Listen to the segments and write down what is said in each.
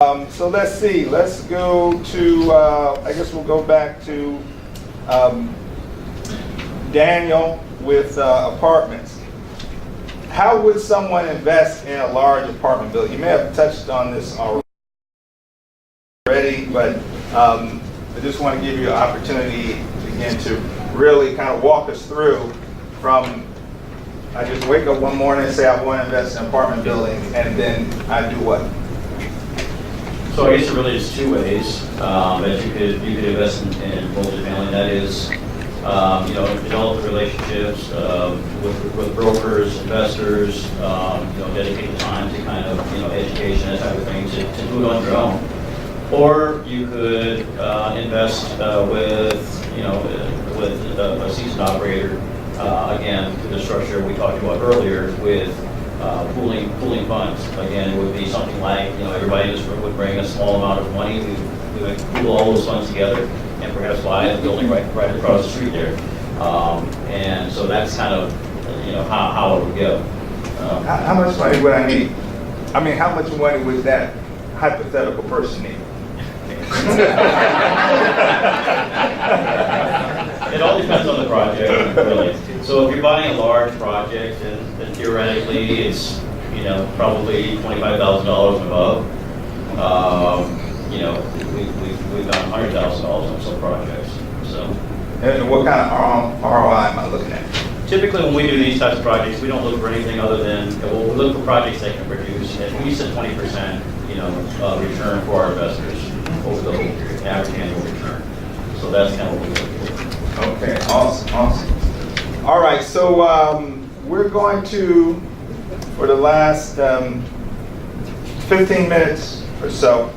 So let's see, let's go to, I guess we'll go back to Daniel with apartments. How would someone invest in a large apartment building? You may have touched on this already, but I just want to give you an opportunity again to really kind of walk us through from, I just wake up one morning and say I want to invest in an apartment building, and then I do what? So I guess it really is two ways that you could invest in multifamily. That is, develop relationships with brokers, investors. Dedicate the time to kind of education, that type of thing, to do it on your own. Or you could invest with a seasoned operator. Again, through the structure we talked about earlier with. Pooling funds. Again, it would be something like, everybody in this room would bring a small amount of money. We would pool all those funds together and perhaps buy a building right across the street there. And so that's kind of, how it would go. How much money would I need? I mean, how much money would that hypothetical person need? It all depends on the project, really. So if you're buying a large project, then theoretically it's probably $25,000 and above. We've done $100,000 on some projects. So. And what kind of ROI am I looking at? Typically, when we do these types of projects, we don't look for anything other than we look for projects that can produce at least a 20% return for our investors over the whole period, average annual return. So that's kind of what we look for. Okay, awesome. All right, so we're going to, for the last 15 minutes or so,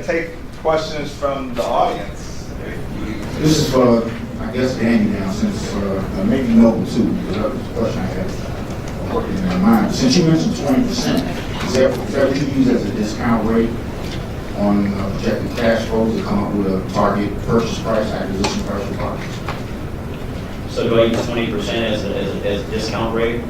take questions from the audience. This is for, I guess, Danny now, since maybe Noble too, because that was the question I had working in my mind. Since you mentioned 20%, is that what you use as a discount rate on projected cash flows to come up with a target purchase price, acquisition price for properties? So do I use 20% as a discount rate?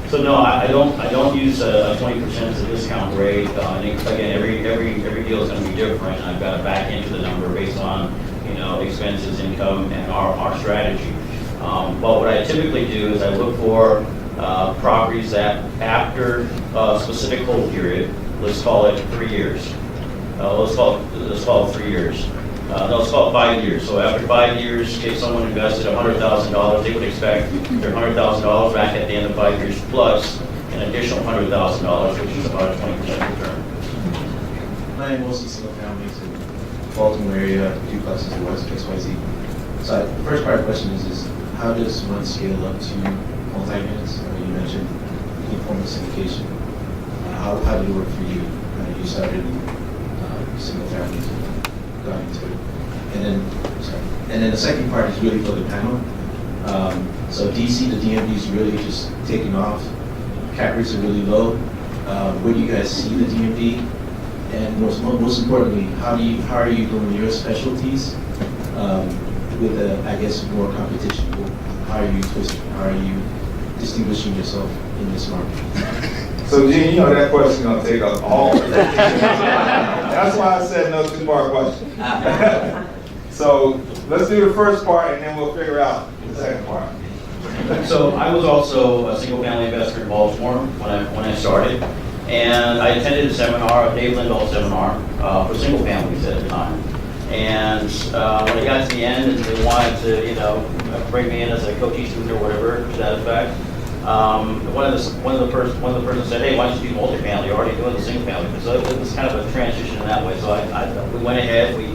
So no, I don't use 20% as a discount rate. Again, every deal is going to be different. I've got to back into the number based on expenses, income, and our strategy. But what I typically do is I look for properties that after a specific hold period, let's call it 3 years. Let's call it 3 years. No, let's call it 5 years. So after 5 years, if someone invested $100,000, they would expect their $100,000 back at the end of 5 years plus an additional $100,000, which is about a 20% return. I am mostly single families in the Baltimore area, duplexes in West XYZ. So the first part of the question is how does one scale up to multi-units? You mentioned uniform syndication. How did it work for you? You started in single families and got into it. And then the second part is really for the panel. So DC, the DMV is really just taking off. Cap rates are really low. Where do you guys see the DMV? And most importantly, how are you doing your specialties with I guess more competition? How are you distinguishing yourself in this market? So, Gene, that question's going to take up all the That's why I said no two-part question. So, let's do the first part, and then we'll figure out the second part. So I was also a single-family investor in Baltimore when I started, and I attended a seminar, a Dave Lindahl seminar for single families at the time. And when it got to the end, and they wanted to, bring me in as a coaching student or whatever to that effect. One of the persons said, "Hey, why don't you do multifamily? You're already doing the single family." So it was kind of a transition in that way. So we went ahead, we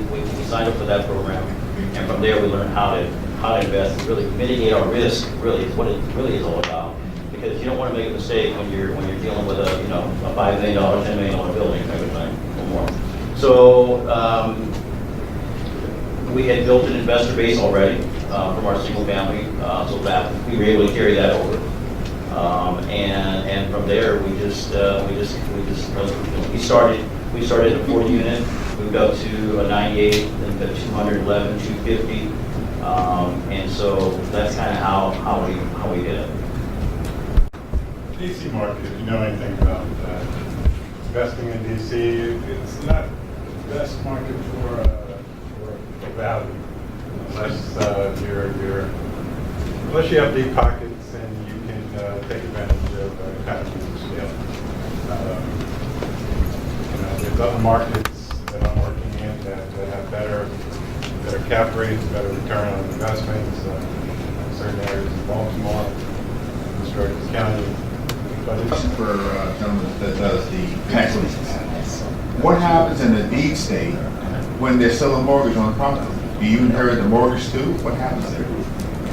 signed up for that program, and from there we learned how to invest and really mitigate our risk. Really, is what it really is all about. Because you don't want to make a mistake when you're dealing with a $5 million, $10 million building type of thing or more. So we had built an investor base already from our single family, so that we were able to carry that over. And from there, we started at a 40 unit, moved up to a 98, then got 211, 250, and so that's kind of how we did it. DC market, if you know anything about investing in DC, it's not the best market for value unless unless you have deep pockets and you can take advantage of economies of scale. There's other markets that I'm working in that have better cap rates, better return on investments, certain areas of Baltimore, Sturgis County. But it's Question for gentleman that does the tax leases. What happens in the deed state when there's still a mortgage on the property? Do you inherit the mortgage too? What happens there?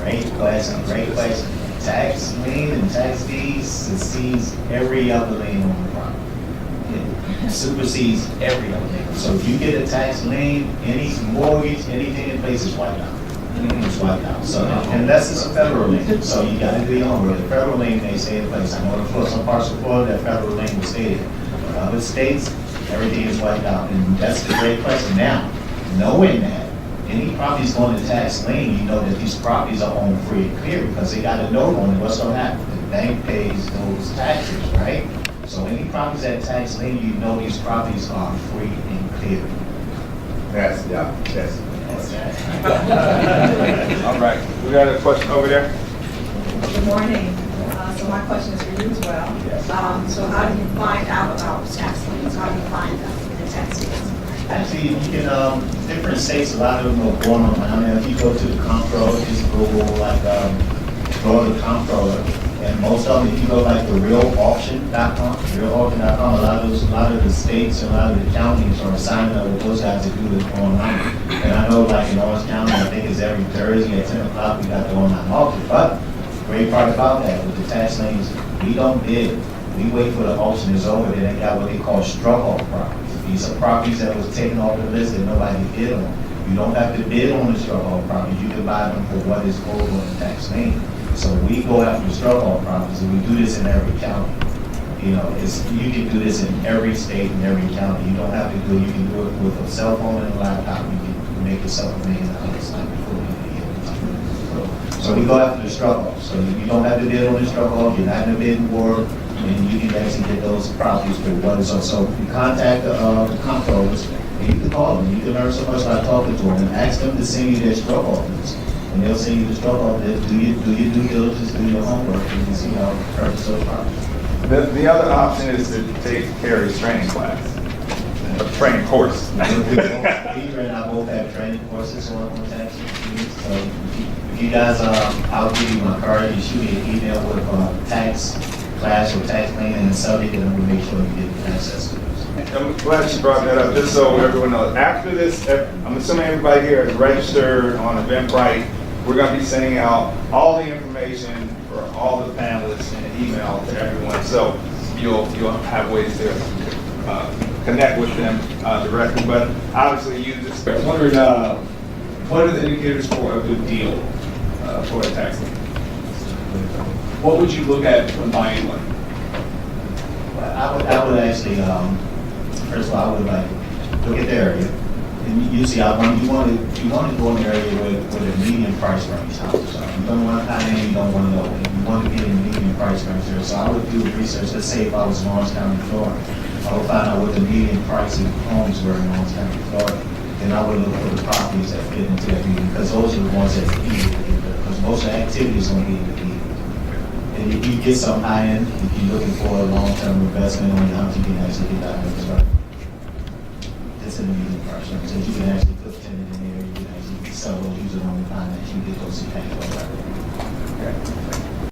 Great question, great question. Tax lien and tax deeds succeeds every other lien on the property. It supersedes every other lien. So if you get a tax lien, any mortgage, anything in place is wiped out. It's wiped out. So unless it's a federal lien, so you got to do your homework. The federal lien may stay in place. In order for some parts of Florida, that federal lien will stay there. But other states, everything is wiped out. And that's the great question. Now, knowing that, any properties going to tax lien, you know that these properties are owned free and clear because they got a note on it. What's going to happen? The bank pays those taxes, right? So any properties at tax lien, you know these properties are free and clear. That's that. That's that. All right, we got a question over there. Good morning. So my question is for you as well. Yes. So how do you find out about tax liens? How do you find them in the tax liens? Actually, you can, different states, a lot of them are going online. And if you go to the comptroller, just Google, like, go to the comptroller. And most of them, if you go like the realauction.com, a lot of the states and a lot of the counties are signing up with those guys to do this online. And I know like in Orange County, I think it's every Thursday at 10 o'clock, we got the online auction. But the great part about that, with the tax liens, we don't bid. We wait for the auction is over, then they got what they call struck-off properties. These are properties that was taken off the list that nobody bid on. You don't have to bid on the struck-off properties. You can buy them for what is owed on the tax lien. So we go after struck-off properties, and we do this in every county. You know, you can do this in every state and every county. You don't have to do it. You can do it with a cell phone and a laptop. You can make yourself $1 million like before the end of the year. So we go after the struck-off. So you don't have to bid on the struck-off. You're not in a bidding war. And you can actually get those properties for what is on. So you contact the comptrollers, and you can call them. You can learn so much by talking to them, and ask them to send you their struck-off list. And they'll send you the struck-off list. Do your due diligence, do your homework, and you see how to purchase those properties. The other option is to take Carrie's training class, a training course. Peter and I both have training courses on tax liens. So if you guys, I'll give you my card. You shoot me an email with tax class or tax lien and the subject, and we'll make sure you get access to those. I'm glad you brought that up, just so everyone knows. After this, I'm assuming everybody here is registered on Eventbrite. We're going to be sending out all the information for all the panelists in an email to everyone, so you'll have ways to connect with them directly. But obviously, you just I was wondering, what are the indicators for a good deal for a tax lien? What would you look at when buying one? I would actually, first of all, I would like look at the area. And usually, you want to go in an area with a medium price range houses. You don't want to high end, you don't want to low end. You want to get in the medium price range there. So I would do research. Let's say if I was in Orange County, Florida, I would find out what the median price of homes were in Orange County, Florida. Then I would look for the properties that fit into that median, because those are the ones that easy to get there. Because most of the activity is going to be in the median. And if you get some high end, if you're looking for a long-term investment on your house, you can actually get that as well. That's in the median price range. So you can actually put tenant in there, you can actually sell those, use it on the finance, you get those impact on that.